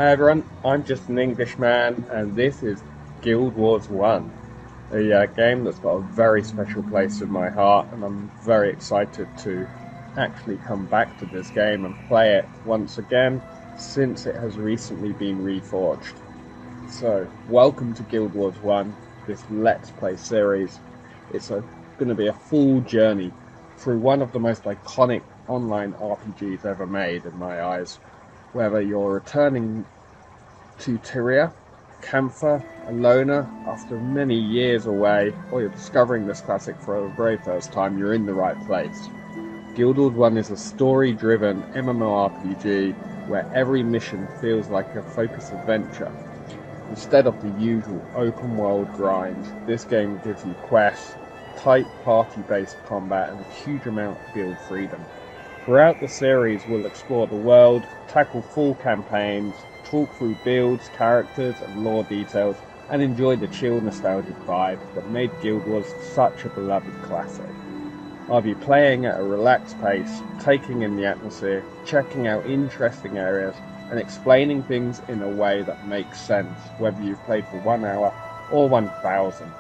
Hi everyone, I'm just an Englishman, and this is Guild Wars 1, a game that's got a very special place in my heart, and I'm very excited to actually come back to this game and play it once again, since it has recently been reforged. So, welcome to Guild Wars 1, this Let's Play series. It's going to be a full journey through one of the most iconic online RPGs ever made in my eyes. Whether you're returning to Tyria, Camphor, Alona after many years away, or you're discovering this classic for the very first time, you're in the right place. Guild Wars 1 is a story-driven MMORPG where every mission feels like a focused adventure. Instead of the usual open-world grind, this game gives you quests, tight party-based combat, and a huge amount of guild freedom. Throughout the series, we'll explore the world, tackle full campaigns, talk through builds, characters, and lore details, and enjoy the chill, nostalgic vibe that made Guild Wars such a beloved classic. I'll be playing at a relaxed pace, taking in the atmosphere, checking out interesting areas, and explaining things in a way that makes sense, whether you've played for 1 hour or 1,000.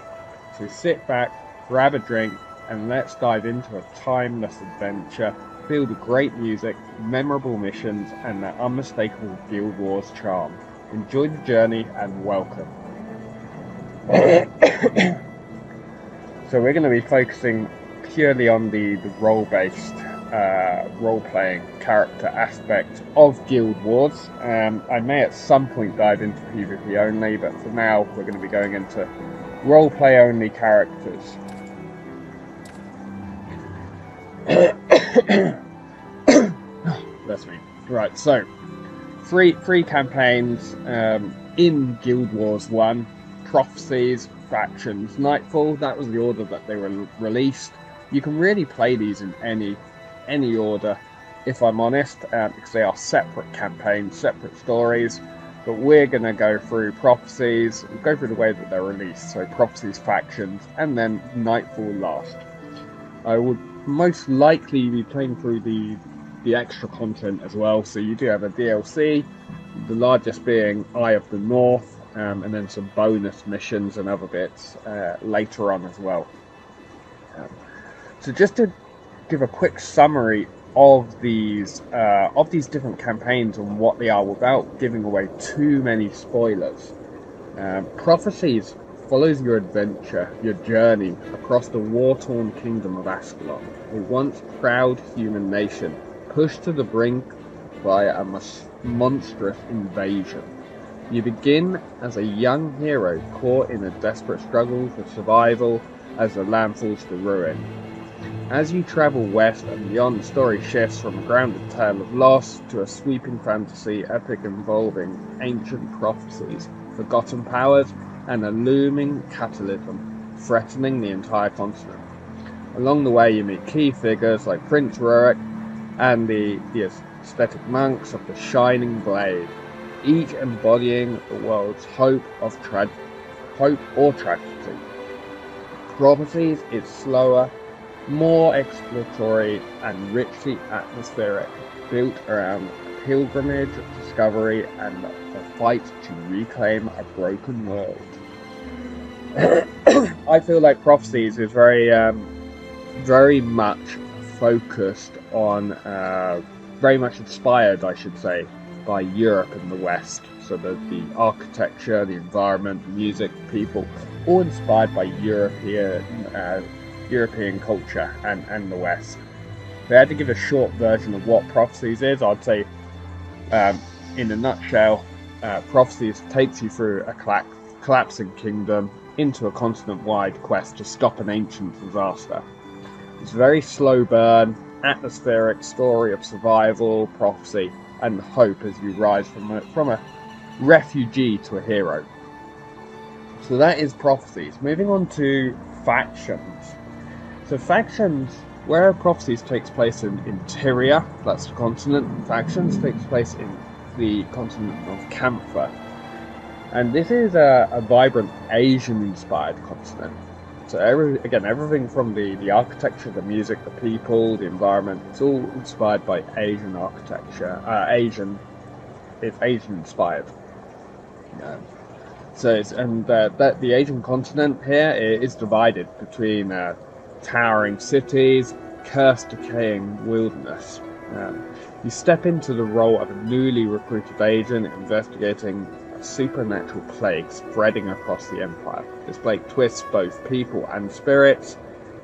So sit back, grab a drink, and let's dive into a timeless adventure filled with great music, memorable missions, and that unmistakable Guild Wars charm. Enjoy the journey and welcome. So we're going to be focusing purely on the role-based, role-playing character aspect of Guild Wars. I may at some point dive into PvP only, but for now we're going to be going into role-play only characters. That's me. Right, so three campaigns in Guild Wars 1. Prophecies, Factions, Nightfall. That was the order that they were released. You can really play these in any order, if I'm honest, because they are separate campaigns, separate stories. But we're going to go through Prophecies, go through the way that they're released. So Prophecies, Factions, and then Nightfall last. I would most likely be playing through the extra content as well. So you do have a DLC, the largest being Eye of the North, and then some bonus missions and other bits later on as well. So just to give a quick summary of these different campaigns and what they are without giving away too many spoilers. Prophecies follows your adventure, your journey across the war-torn kingdom of Ascalon, a once proud human nation pushed to the brink by a monstrous invasion. You begin as a young hero caught in a desperate struggle for survival as the land falls to ruin. As you travel west and beyond, the story shifts from a grounded tale of loss to a sweeping fantasy epic involving ancient prophecies, forgotten powers, and a looming cataclysm threatening the entire continent. Along the way, you meet key figures like Prince Rurik and the aesthetic monks of the Shining Blade, each embodying the world's hope or tragedy. Prophecies is slower, more exploratory, and richly atmospheric, built around pilgrimage, discovery, and the fight to reclaim a broken world. I feel like Prophecies is very much focused on, very much inspired, I should say, by Europe and the West. So the architecture, the environment, the music, the people, all inspired by European culture and the West. If I had to give a short version of what Prophecies is, I'd say, in a nutshell, Prophecies takes you through a collapsing kingdom into a continent-wide quest to stop an ancient disaster. It's a very slow burn, atmospheric story of survival, prophecy, and hope as you rise from a refugee to a hero. So that is Prophecies. Moving on to Factions. So Factions, where Prophecies takes place in Tyria, that's the continent, and Factions takes place in the continent of Camphor. And this is a vibrant Asian-inspired continent. So everything from the architecture, the music, the people, the environment, it's all inspired by Asian architecture, Asian it's Asian inspired. That the Asian continent here is divided between towering cities, cursed, decaying wilderness. You step into the role of a newly recruited agent investigating a supernatural plague spreading across the empire. This plague twists both people and spirits,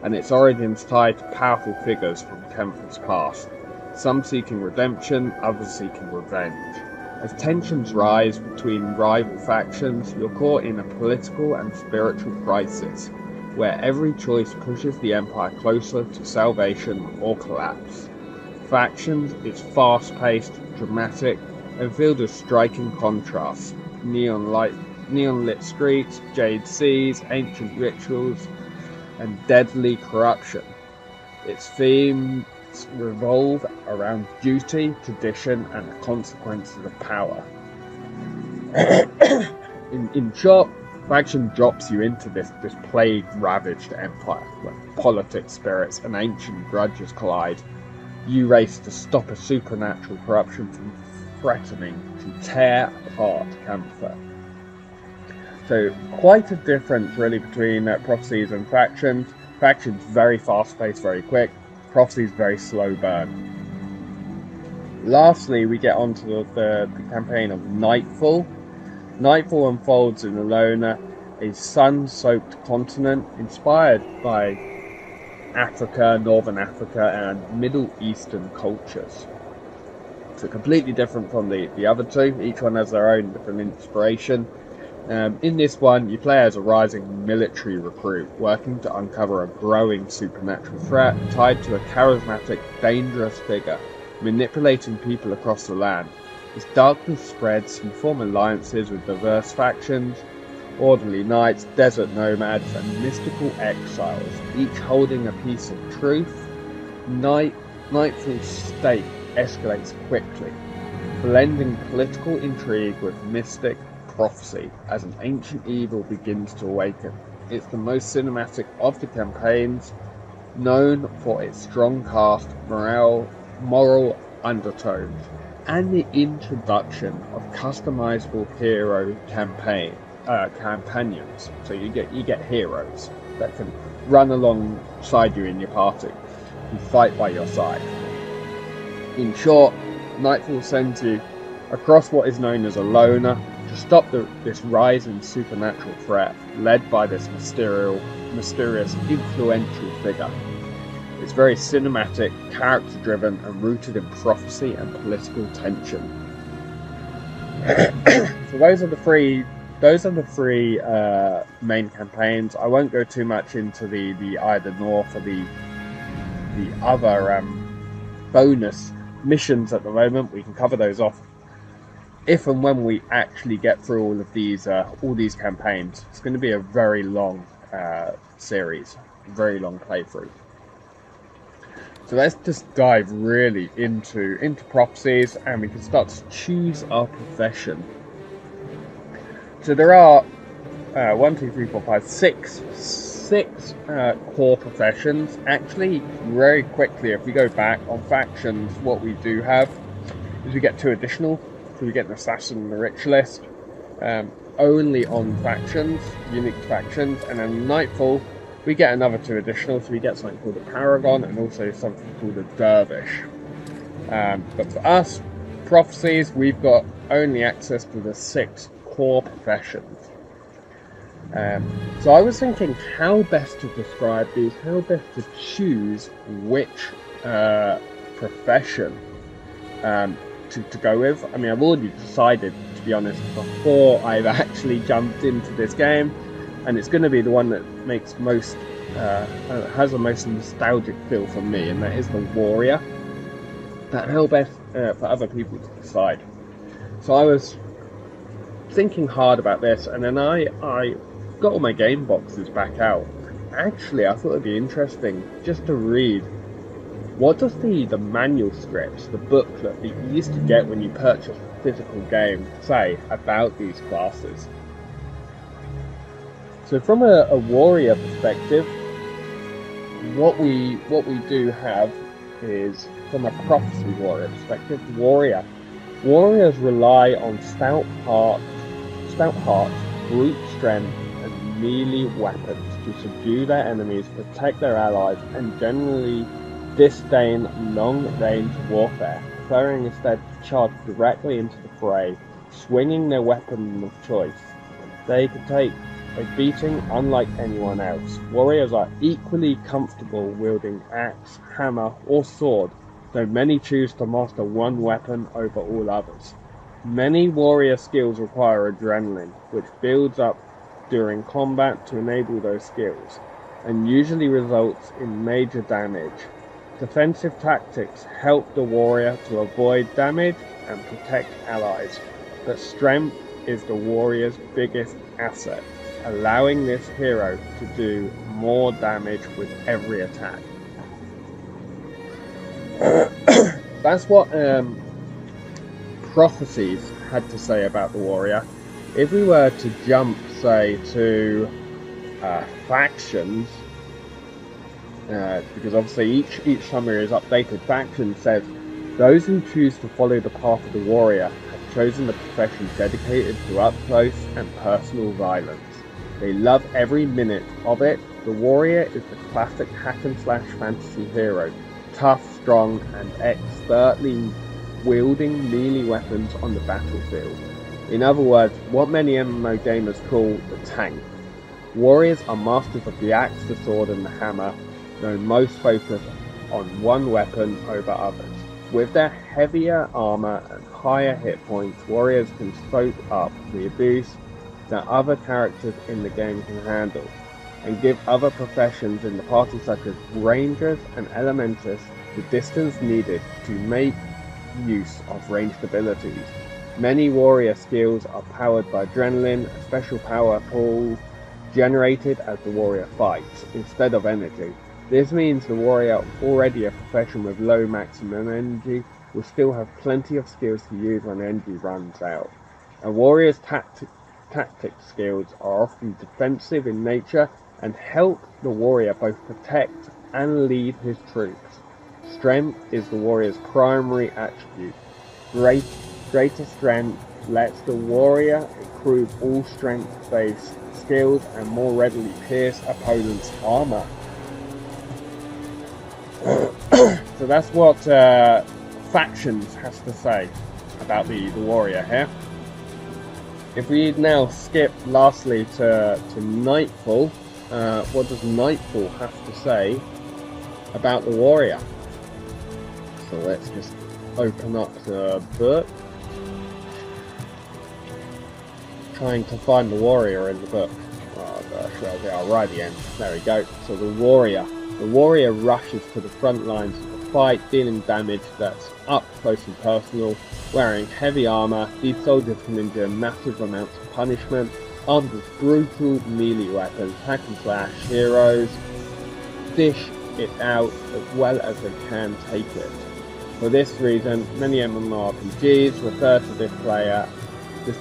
and its origins tied to powerful figures from Kempfer's past, some seeking redemption, others seeking revenge. As tensions rise between rival factions, you're caught in a political and spiritual crisis, where every choice pushes the Empire closer to salvation or collapse. Factions is fast-paced, dramatic, and filled with striking contrasts. Neon-lit streets, jade seas, ancient rituals, and deadly corruption. Its themes revolve around duty, tradition, and the consequences of power. in short, faction drops you into this plague-ravaged empire, where politics, spirits, and ancient grudges collide. You race to stop a supernatural corruption from threatening to tear apart Kempfer. So, quite a difference really between Prophecies and Factions. Factions very fast-paced, very quick. Prophecies very slow burn. Lastly, we get onto the campaign of Nightfall. Nightfall unfolds in Alona, a sun-soaked continent inspired by Africa, Northern Africa, and Middle Eastern cultures. So completely different from the other two. Each one has their own different inspiration. In this one, you play as a rising military recruit, working to uncover a growing supernatural threat tied to a charismatic, dangerous figure, manipulating people across the land. As darkness spreads, you form alliances with diverse factions, orderly knights, desert nomads, and mystical exiles, each holding a piece of truth. Nightfall's stake escalates quickly, blending political intrigue with mystic prophecy as an ancient evil begins to awaken. It's the most cinematic of the campaigns, known for its strong cast, moral undertones, and the introduction of customizable hero companions. So you get heroes that can run alongside you in your party and fight by your side. In short, Nightfall sends you across what is known as Alona to stop this rising supernatural threat led by this mysterious, influential figure. It's very cinematic, character-driven, and rooted in prophecy and political tension. So those are the three main campaigns. I won't go too much into the either north or the other bonus missions at the moment. We can cover those off if and when we actually get through all these campaigns. It's going to be a very long series, very long playthrough. So let's just dive really into Prophecies, and we can start to choose our profession. So there are 6 core professions. Actually, very quickly, if we go back on factions, what we do have is we get 2 additional. So we get an assassin and a ritualist, only on factions, unique factions, and then Nightfall we get another 2 additional. So we get something called a Paragon and also something called a Dervish. But for us, Prophecies, we've got only access to the 6 core professions. So I was thinking how best to describe these, how best to choose which profession to go with. I mean, I've already decided, to be honest, before I've actually jumped into this game, and it's going to be the one that makes most has the most nostalgic feel for me, and that is the warrior. But how best for other people to decide. So I was thinking hard about this, and then I got all my game boxes back out. Actually, I thought it'd be interesting just to read what does the manuscripts, the booklet that you used to get when you purchased a physical game, say about these classes. So from a warrior perspective, what we do have is, from a prophecy warrior perspective, warrior Warriors rely on stout hearts, brute strength, and melee weapons to subdue their enemies, protect their allies, and generally disdain long-range warfare, preferring instead to charge directly into the fray, swinging their weapon of choice. They can take a beating unlike anyone else. Warriors are equally comfortable wielding axe, hammer, or sword, though many choose to master one weapon over all others. Many warrior skills require adrenaline, which builds up during combat to enable those skills, and usually results in major damage. Defensive tactics help the warrior to avoid damage and protect allies, but strength is the warrior's biggest asset, allowing this hero to do more damage with every attack. That's what Prophecies had to say about the warrior. If we were to jump, say, to factions, because obviously each summary is updated, faction says, those who choose to follow the path of the warrior have chosen the profession dedicated to up-close and personal violence. They love every minute of it. The warrior is the classic hack-and-slash fantasy hero, tough, strong, and expertly wielding melee weapons on the battlefield. In other words, what many MMO gamers call the tank. Warriors are masters of the axe, the sword, and the hammer, though most focus on one weapon over others. With their heavier armor and higher hit points, warriors can soak up the abuse that other characters in the game can handle, and give other professions in the party such as rangers and elementalists the distance needed to make use of ranged abilities. Many warrior skills are powered by adrenaline, a special power pool generated as the warrior fights, instead of energy. This means the warrior, already a profession with low maximum energy, will still have plenty of skills to use when energy runs out. A warrior's tactic skills are often defensive in nature and help the warrior both protect and lead his troops. Strength is the warrior's primary attribute. Greater strength lets the warrior improve all strength-based skills and more readily pierce opponents' armor. So that's what Factions has to say about the warrior here. If we now skip lastly to Nightfall, what does Nightfall have to say about the warrior? So let's just open up the book. Trying to find the warrior in the book. Oh gosh, well, they are right at the end. There we go. So the warrior. The warrior rushes to the front lines of the fight, dealing damage that's up close and personal. Wearing heavy armor, these soldiers can endure massive amounts of punishment, armed with brutal melee weapons. Hack and slash heroes dish it out as well as they can take it. For this reason, many MMORPGs refer to this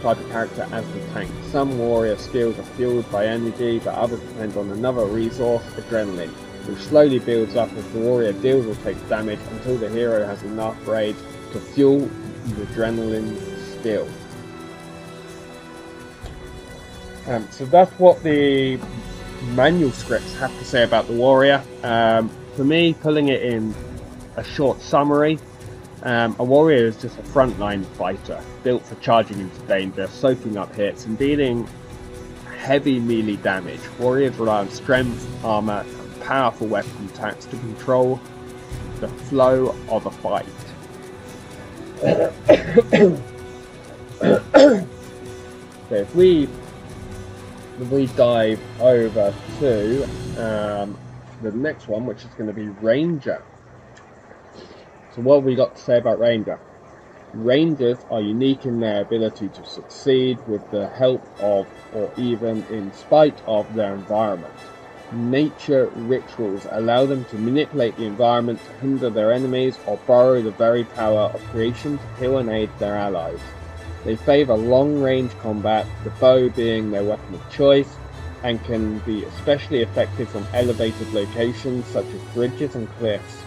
type of character as the tank. Some warrior skills are fueled by energy, but others depend on another resource, adrenaline, which slowly builds up as the warrior deals or takes damage until the hero has enough rage to fuel the adrenaline skill. So that's what the manuscripts have to say about the warrior. For me, pulling it in a short summary, a warrior is just a frontline fighter, built for charging into danger, soaking up hits, and dealing heavy melee damage. Warriors rely on strength, armor, and powerful weapon attacks to control the flow of a fight. So if we dive over to the next one, which is going to be Ranger. So what have we got to say about Ranger? Rangers are unique in their ability to succeed with the help of, or even in spite of, their environment. Nature rituals allow them to manipulate the environment to hinder their enemies or borrow the very power of creation to heal and aid their allies. They favour long-range combat, the bow being their weapon of choice, and can be especially effective from elevated locations such as bridges and cliffs.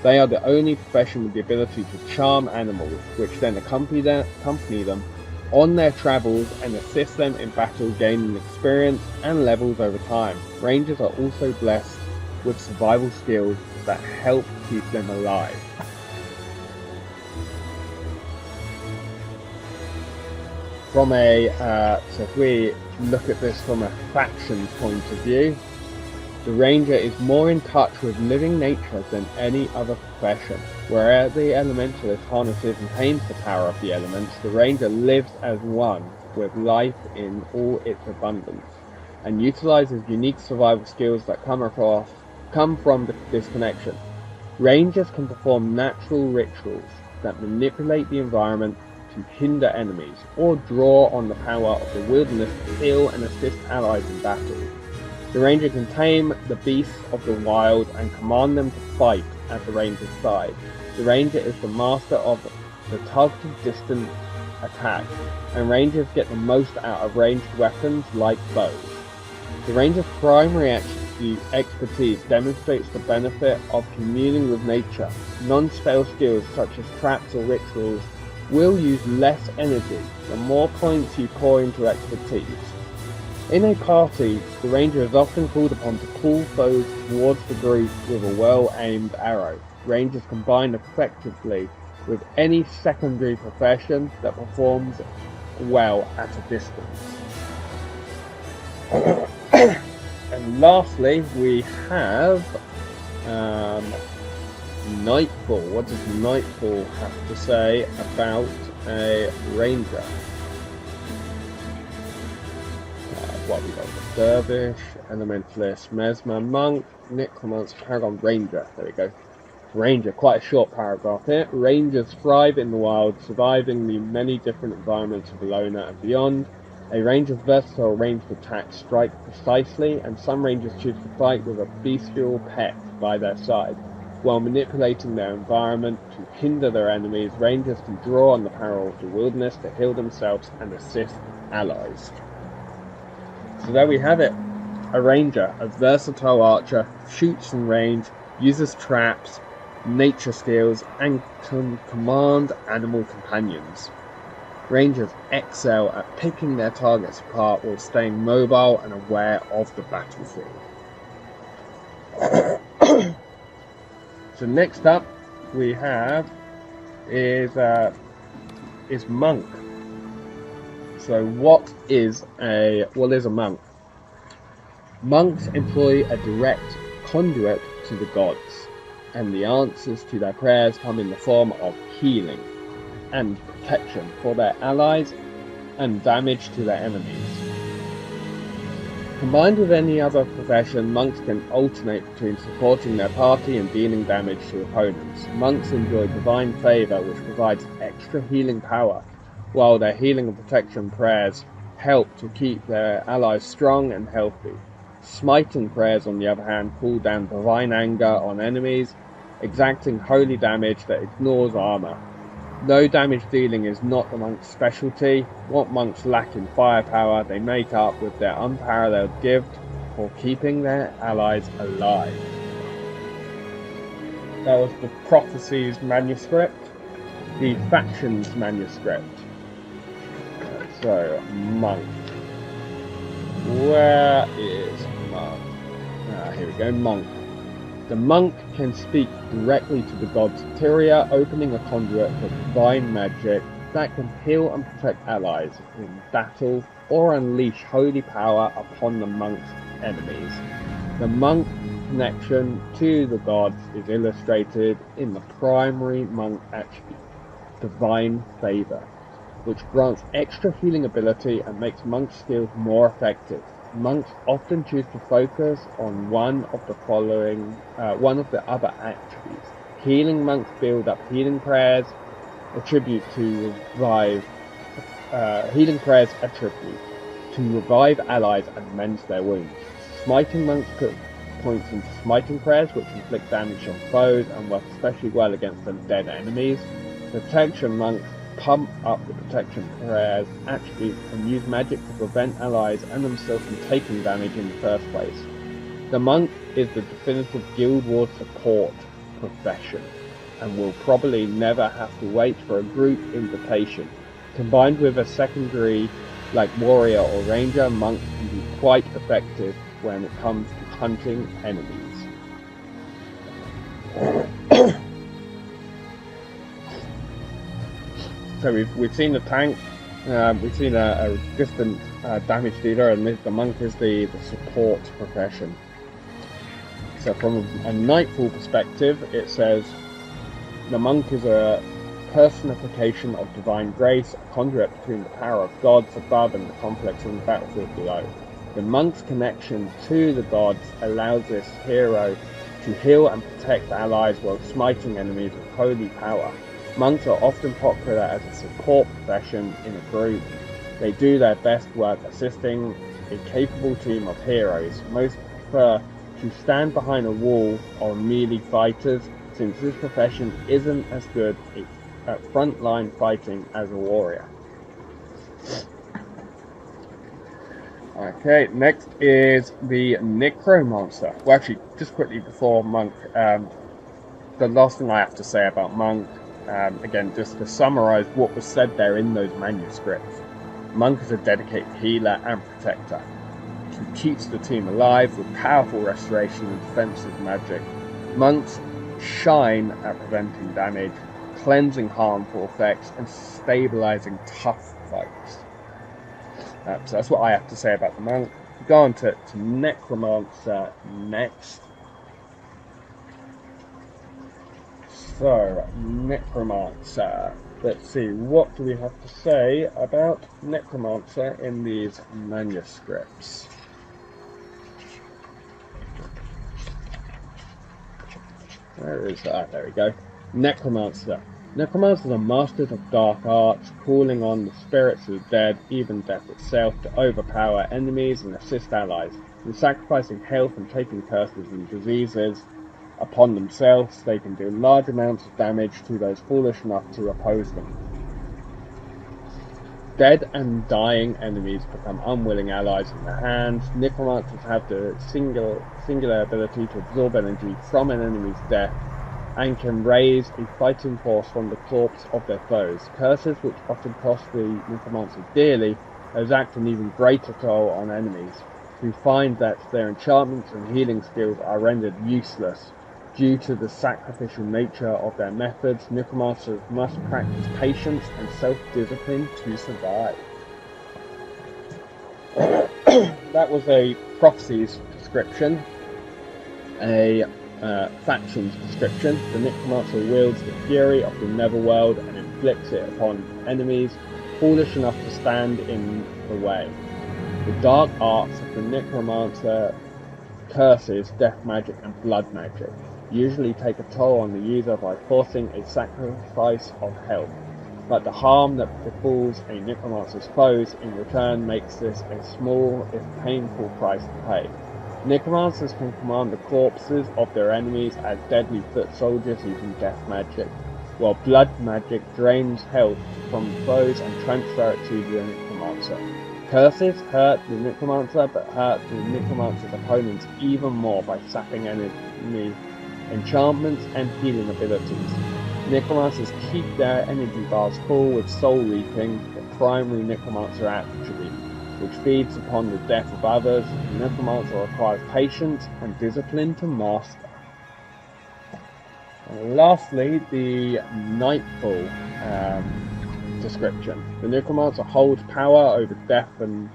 They are the only profession with the ability to charm animals, which then accompany them on their travels and assist them in battle, gaining experience and levels over time. Rangers are also blessed with survival skills that help keep them alive. From so if we look at this from a factions point of view, the Ranger is more in touch with living nature than any other profession. Whereas the Elementalist harnesses and tames the power of the elements, the Ranger lives as one with life in all its abundance, and utilizes unique survival skills that come from this connection. Rangers can perform natural rituals that manipulate the environment to hinder enemies, or draw on the power of the wilderness to heal and assist allies in battle. The Ranger can tame the beasts of the wild and command them to fight at the Ranger's side. The Ranger is the master of the targeted distance attack, and Rangers get the most out of ranged weapons like bows. The Ranger's primary expertise demonstrates the benefit of communing with nature. Non-spell skills such as traps or rituals will use less energy the more points you pour into expertise. In a party, the Ranger is often called upon to pull foes towards the group with a well-aimed arrow. Rangers combine effectively with any secondary profession that performs well at a distance. And lastly, we have Nightfall. What does Nightfall have to say about a Ranger? What we got? The Dervish, Elementalist, Mesmer, Monk, Necromancer, Paragon, Ranger. There we go. Ranger, quite a short paragraph here. Rangers thrive in the wild, surviving the many different environments of Alona and beyond. A Ranger's versatile ranged attacks strike precisely, and some Rangers choose to fight with a bestial pet by their side. While manipulating their environment to hinder their enemies, Rangers can draw on the power of the wilderness to heal themselves and assist allies. So there we have it. A Ranger, a versatile archer, shoots from range, uses traps, nature skills, and can command animal companions. Rangers excel at picking their targets apart while staying mobile and aware of the battlefield. So next up we have is Monk. So what is a monk? Monks employ a direct conduit to the gods, and the answers to their prayers come in the form of healing and protection for their allies and damage to their enemies. Combined with any other profession, monks can alternate between supporting their party and dealing damage to opponents. Monks enjoy divine favor, which provides extra healing power, while their healing and protection prayers help to keep their allies strong and healthy. Smiting prayers, on the other hand, call down divine anger on enemies, exacting holy damage that ignores armor. Though damage dealing is not the monk's specialty, what monks lack in firepower they make up with their unparalleled gift for keeping their allies alive. That was the Prophecies manuscript, the Factions manuscript. So, Monk. Where is Monk? Here we go, Monk. The monk can speak directly to the gods Tyria, opening a conduit for divine magic that can heal and protect allies in battle or unleash holy power upon the monk's enemies. The monk connection to the gods is illustrated in the primary monk attribute, divine favor, which grants extra healing ability and makes monk skills more effective. Monks often choose to focus on one of the other attributes. Healing monks build up healing prayers attribute to revive allies and mend their wounds. Smiting monks put points into smiting prayers, which inflict damage on foes and work especially well against undead enemies. Protection monks pump up the protection prayers attribute and use magic to prevent allies and themselves from taking damage in the first place. The monk is the definitive guild wars support profession, and will probably never have to wait for a group invitation. Combined with a secondary like warrior or ranger, monks can be quite effective when it comes to hunting enemies. So we've seen the tank, we've seen a distant damage dealer, and the monk is the support profession. So from a Nightfall perspective, it says the monk is a personification of divine grace, a conduit between the power of gods above and the conflicts on the battlefield below. The monk's connection to the gods allows this hero to heal and protect allies while smiting enemies with holy power. Monks are often popular as a support profession in a group. They do their best work assisting a capable team of heroes. Most prefer to stand behind a wall or melee fighters, since this profession isn't as good at frontline fighting as a warrior. Okay, next is the Necromancer. Well, actually, just quickly before Monk, the last thing I have to say about Monk, again, just to summarize what was said there in those manuscripts. Monk is a dedicated healer and protector who keeps the team alive with powerful restoration and defensive magic. Monks shine at preventing damage, cleansing harmful effects, and stabilizing tough fights. So that's what I have to say about the monk. Go on to Necromancer next. So, Necromancer. Let's see, what do we have to say about Necromancer in these manuscripts? Where is that? There we go. Necromancer. Necromancers are masters of dark arts, calling on the spirits of the dead, even death itself, to overpower enemies and assist allies. In sacrificing health and taking curses and diseases upon themselves, they can do large amounts of damage to those foolish enough to oppose them. Dead and dying enemies become unwilling allies in their hands. Necromancers have the singular ability to absorb energy from an enemy's death and can raise a fighting force from the corpse of their foes. Curses, which often cost the Necromancers dearly, exact an even greater toll on enemies, who find that their enchantments and healing skills are rendered useless. Due to the sacrificial nature of their methods, Necromancers must practice patience and self-discipline to survive. That was a Prophecies description, a factions description. The Necromancer wields the fury of the Netherworld and inflicts it upon enemies foolish enough to stand in the way. The dark arts of the Necromancer, curses, death magic and blood magic, usually take a toll on the user by forcing a sacrifice of health, but the harm that befalls a Necromancer's foes in return makes this a small, if painful, price to pay. Necromancers can command the corpses of their enemies as deadly foot soldiers using death magic, while blood magic drains health from foes and transfer it to the Necromancer. Curses hurt the Necromancer, but hurt the Necromancer's opponents even more by sapping enemy enchantments and healing abilities. Necromancers keep their energy bars full with soul reaping, the primary Necromancer attribute, which feeds upon the death of others. The Necromancer requires patience and discipline to master. And lastly, the Nightfall description. The Necromancer holds power over death and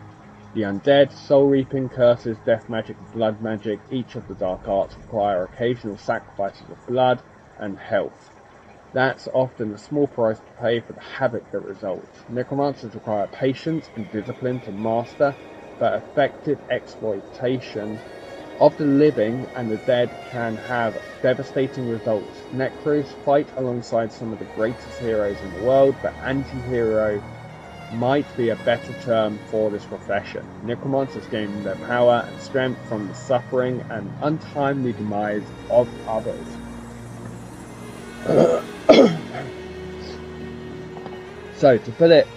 the undead. Soul reaping, curses, death magic, and blood magic, each of the dark arts require occasional sacrifices of blood and health. That's often a small price to pay for the havoc that results. Necromancers require patience and discipline to master, but effective exploitation of the living and the dead can have devastating results. Necros fight alongside some of the greatest heroes in the world, but anti-hero might be a better term for this profession. Necromancers gain their power and strength from the suffering and untimely demise of others. So, to put it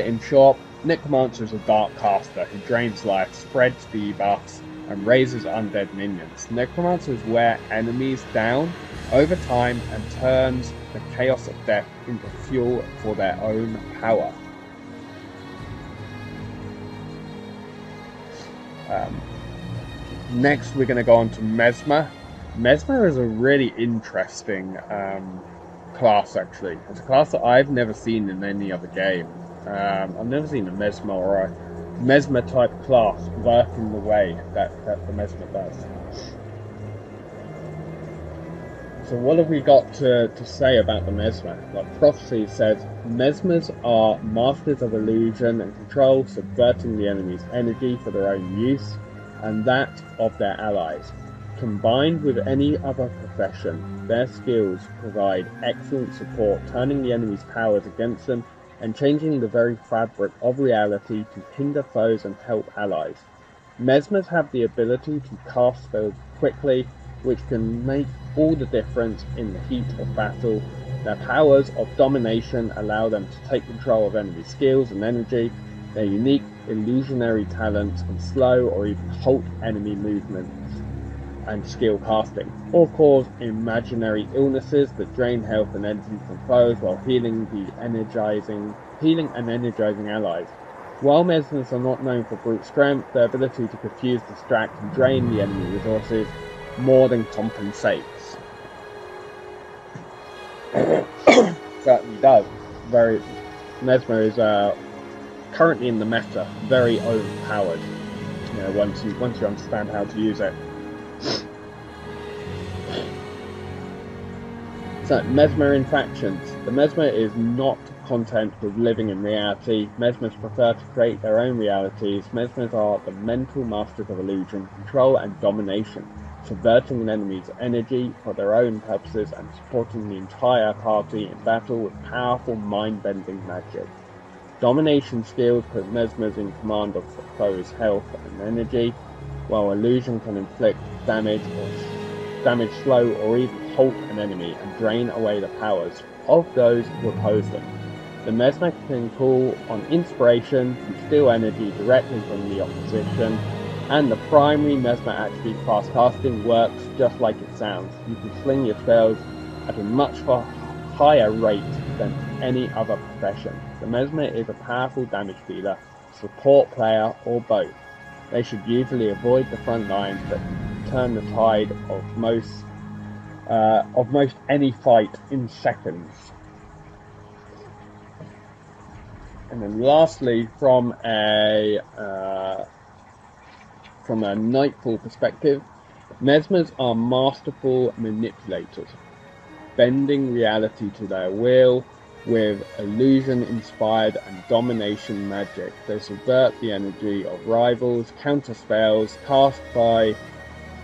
in short, Necromancer is a dark caster who drains life, spreads debuffs, and raises undead minions. Necromancers wear enemies down over time and turns the chaos of death into fuel for their own power. Next we're going to go on to Mesmer. Mesmer is a really interesting class, actually. It's a class that I've never seen in any other game. I've never seen a Mesmer or a Mesmer type class work in the way that the Mesmer does. So what have we got to say about the Mesmer? Like Prophecies says, Mesmers are masters of illusion and control, subverting the enemy's energy for their own use and that of their allies. Combined with any other profession, their skills provide excellent support, turning the enemy's powers against them and changing the very fabric of reality to hinder foes and help allies. Mesmers have the ability to cast spells quickly, which can make all the difference in the heat of battle. Their powers of domination allow them to take control of enemy skills and energy. Their unique illusionary talents can slow or even halt enemy movements and skill casting, or cause imaginary illnesses that drain health and energy from foes while healing and energizing allies. While Mesmers are not known for brute strength, their ability to confuse, distract, and drain the enemy resources more than compensates. Certainly does. Mesmer is currently in the meta, very overpowered. You know, once you understand how to use it. So, Mesmer in factions. The Mesmer is not content with living in reality. Mesmers prefer to create their own realities. Mesmers are the mental masters of illusion, control, and domination, subverting an enemy's energy for their own purposes and supporting the entire party in battle with powerful mind-bending magic. Domination skills put Mesmers in command of foes' health and energy, while illusion can inflict damage, slow, or even halt an enemy and drain away the powers of those who oppose them. The Mesmer can call on inspiration to steal energy directly from the opposition, and the primary Mesmer attribute fast casting works just like it sounds. You can sling your spells at a much higher rate than any other profession. The Mesmer is a powerful damage dealer, support player, or both. They should usually avoid the front lines but turn the tide of most any fight in seconds. And then lastly, from a Nightfall perspective, Mesmers are masterful manipulators, bending reality to their will with illusion-inspired and domination magic. They subvert the energy of rivals, counter spells cast by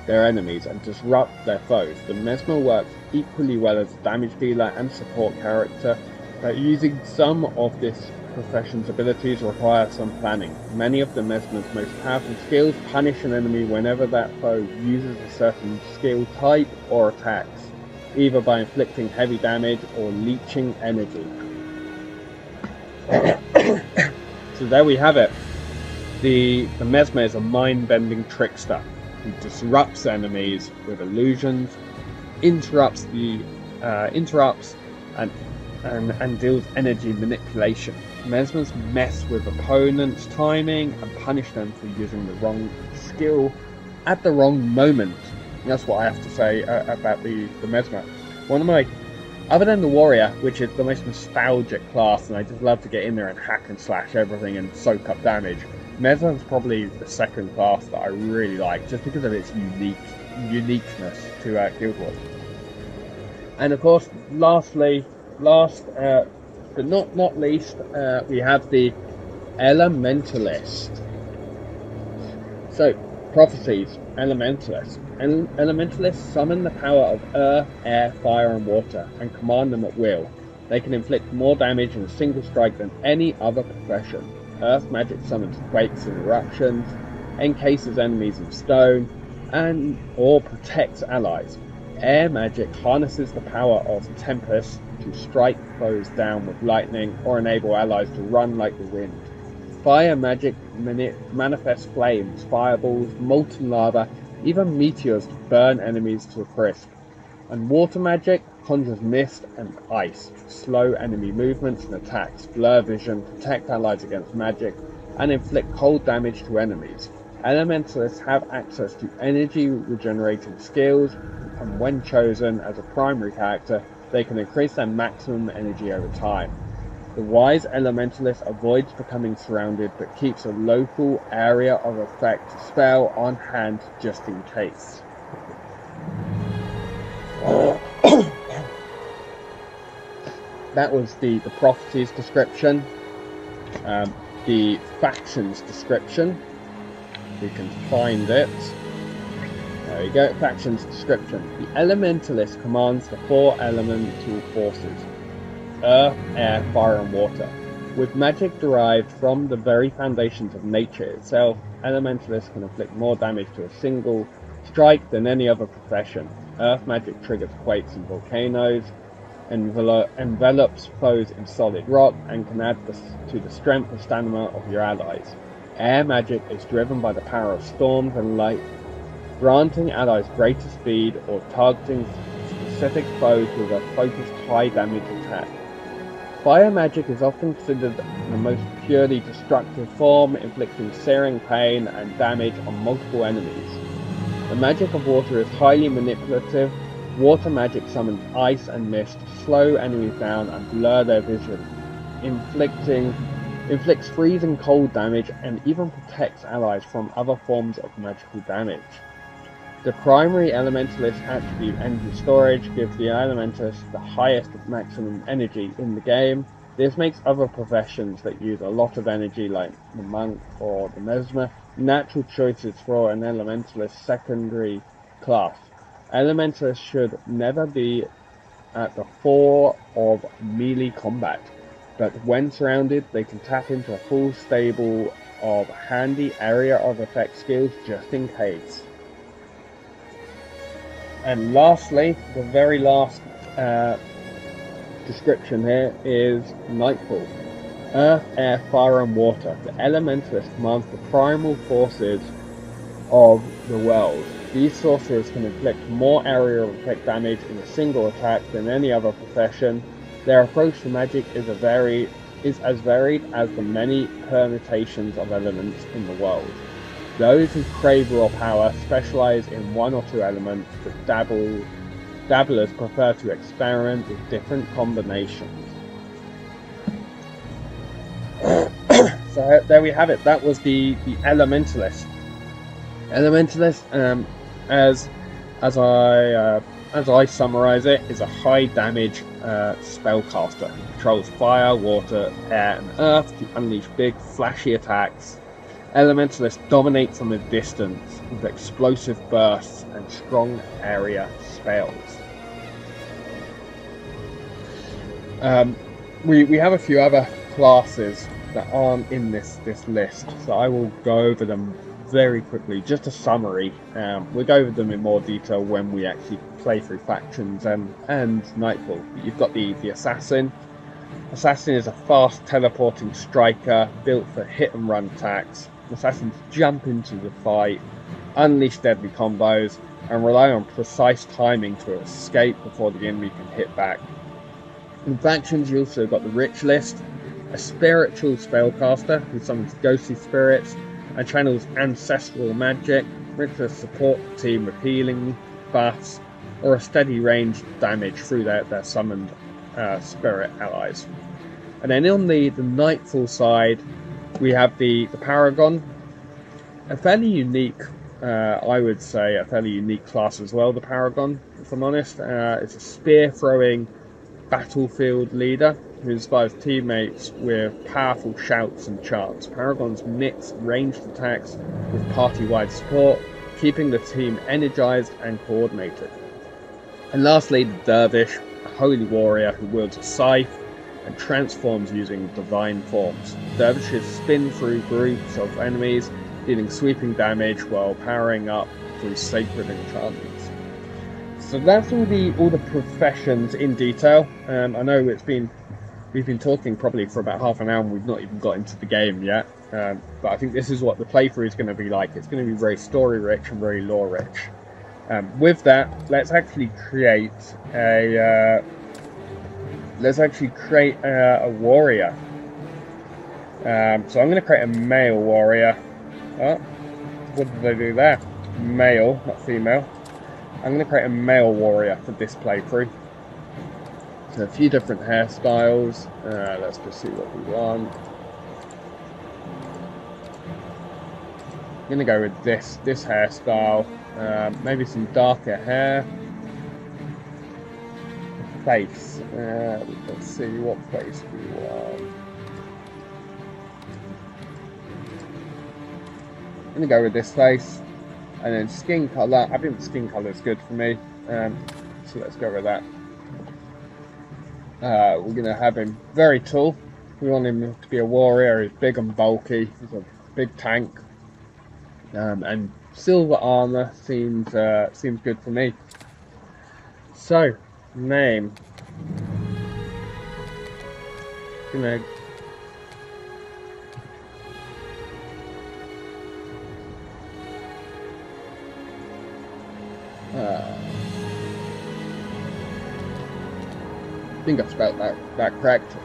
their enemies, and disrupt their foes. The Mesmer works equally well as a damage dealer and support character, but using some of this profession's abilities require some planning. Many of the Mesmer's most powerful skills punish an enemy whenever that foe uses a certain skill type or attacks, either by inflicting heavy damage or leeching energy. So there we have it. The Mesmer is a mind-bending trickster who disrupts enemies with illusions, interrupts and deals energy manipulation. Mesmers mess with opponents' timing and punish them for using the wrong skill at the wrong moment. That's what I have to say about the Mesmer. One of my, other than the Warrior, which is the most nostalgic class, and I just love to get in there and hack and slash everything and soak up damage, Mesmer is probably the second class that I really like, just because of its uniqueness to Guild Wars. And of course, last but not least, we have the Elementalists. So, Prophecies, Elementalists. Elementalists summon the power of earth, air, fire, and water, and command them at will. They can inflict more damage in a single strike than any other profession. Earth magic summons quakes and eruptions, encases enemies in stone, or protects allies. Air magic harnesses the power of tempest to strike foes down with lightning or enable allies to run like the wind. Fire magic manifests flames, fireballs, molten lava, even meteors to burn enemies to a crisp. And water magic conjures mist and ice, slow enemy movements and attacks, blur vision, protect allies against magic, and inflict cold damage to enemies. Elementalists have access to energy regenerating skills, and when chosen as a primary character, they can increase their maximum energy over time. The wise Elementalist avoids becoming surrounded, but keeps a local area of effect spell on hand just in case. That was the Prophecies description. The factions description. We can find it. There you go, factions description. The Elementalist commands the 4 elemental forces: earth, air, fire and water. With magic derived from the very foundations of nature itself, Elementalists can inflict more damage to a single strike than any other profession. Earth magic triggers quakes and volcanoes, envelops foes in solid rock, and can add to the strength and stamina of your allies. Air magic is driven by the power of storms and light, granting allies greater speed or targeting specific foes with a focused high damage attack. Fire magic is often considered the most purely destructive form, inflicting searing pain and damage on multiple enemies. The magic of water is highly manipulative. Water magic summons ice and mist to slow enemies down and blur their vision, inflicts freezing cold damage, and even protects allies from other forms of magical damage. The primary Elementalist attribute, energy storage, gives the Elementalist the highest maximum energy in the game. This makes other professions that use a lot of energy, like the monk or the Mesmer, natural choices for an Elementalist secondary class. Elementalists should never be at the fore of melee combat, but when surrounded, they can tap into a full stable of handy area of effect skills just in case. And lastly, the very last description here is Nightfall. Earth, air, fire and water. The Elementalist commands the primal forces of the world. These sorcerers can inflict more area of effect damage in a single attack than any other profession. Their approach to magic is as varied as the many permutations of elements in the world. Those who crave raw power specialize in 1 or 2 elements, but dabblers prefer to experiment with different combinations. So there we have it. That was the Elementalist. Elementalist, as I summarize it, is a high damage spellcaster who controls fire, water, air, and earth to unleash big, flashy attacks. Elementalists dominate from a distance with explosive bursts and strong area spells. We have a few other classes that aren't in this list, so I will go over them very quickly. Just a summary. We'll go over them in more detail when we actually play through factions and Nightfall. You've got the Assassin. Assassin is a fast teleporting striker built for hit and run attacks. Assassins jump into the fight, unleash deadly combos, and rely on precise timing to escape before the enemy can hit back. In factions, you also got the Ritualist, a spiritual spellcaster who summons ghostly spirits and channels ancestral magic. Ritualists support the team with healing, buffs, or a steady range damage through their summoned spirit allies. And then on the Nightfall side, we have the Paragon, a fairly unique, I would say, a fairly unique class as well, the Paragon, if I'm honest. It's a spear-throwing battlefield leader who inspires teammates with powerful shouts and chants. Paragons mix ranged attacks with party-wide support, keeping the team energized and coordinated. And lastly, the Dervish, a holy warrior who wields a scythe and transforms using divine forms. Dervishes spin through groups of enemies, dealing sweeping damage while powering up through sacred enchantments. So that's all the professions in detail. I know it's been we've been talking probably for about half an hour and we've not even got into the game yet. But I think this is what the playthrough is going to be like. It's going to be very story rich and very lore rich. With that, let's actually create a warrior. So I'm going to create a male warrior. Oh, what did they do there? Male, not female. I'm going to create a male warrior for this playthrough. So a few different hairstyles. Let's just see what we want. I'm going to go with this hairstyle. Maybe some darker hair. Face. Let's see what face we want. I'm going to go with this face. And then skin colour. I think skin colour is good for me. So let's go with that. We're going to have him very tall. We want him to be a warrior. He's big and bulky. He's a big tank. And silver armour seems good for me. So, name. Gonna I think I've spelled that correct.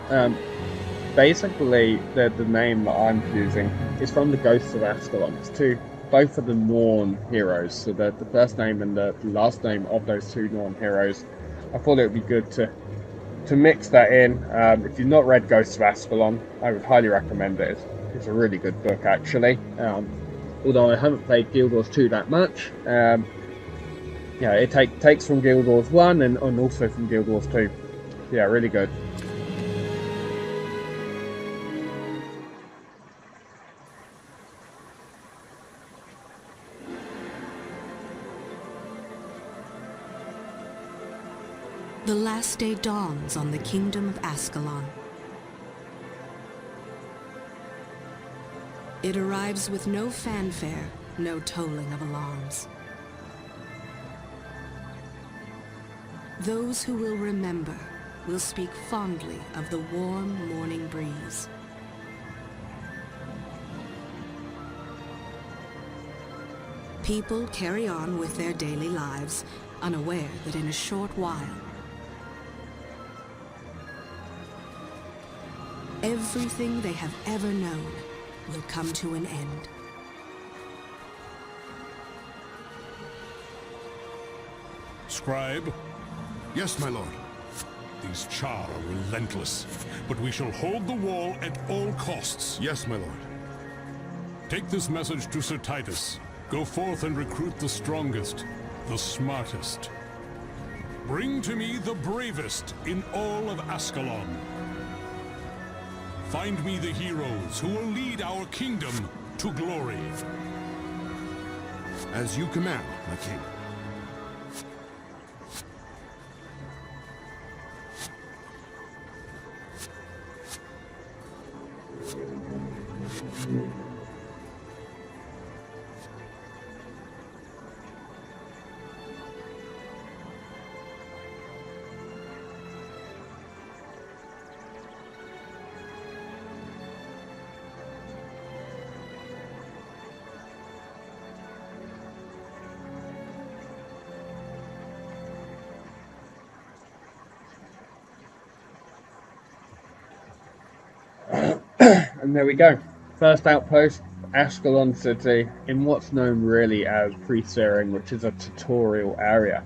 Basically, the name that I'm using is from the Ghosts of Ascalon. It's both of the Norn heroes, so the first name and the last name of those two Norn heroes. I thought it would be good to mix that in. If you've not read Ghosts of Ascalon, I would highly recommend it. It's a really good book, actually. Although I haven't played Guild Wars 2 that much. Yeah, it takes from Guild Wars 1 and also from Guild Wars 2. Yeah, really good. The last day dawns on the kingdom of Ascalon. It arrives with no fanfare, no tolling of alarms. Those who will remember will speak fondly of the warm morning breeze. People carry on with their daily lives, unaware that in a short while, everything they have ever known will come to an end. Scribe? Yes, my lord. These Char are relentless, but we shall hold the wall at all costs. Yes, my lord. Take this message to Sir Titus. Go forth and recruit the strongest, the smartest. Bring to me the bravest in all of Ascalon. Find me the heroes who will lead our kingdom to glory. As you command, my king. And there we go. First outpost, Ascalon City, in what's known really as Pre-Searing, which is a tutorial area.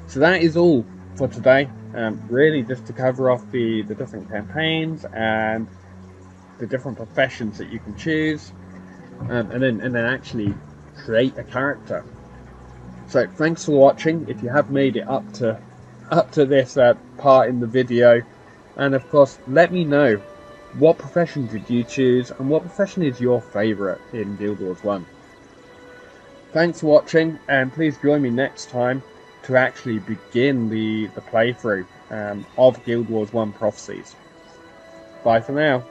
So that is all for today. Really just to cover off the different campaigns and the different professions that you can choose, and then actually create a character. So thanks for watching. If you have made it up to this part in the video, and of course let me know, what profession did you choose, and what profession is your favourite in Guild Wars 1? Thanks for watching, and please join me next time to actually begin the playthrough of Guild Wars 1 Prophecies. Bye for now.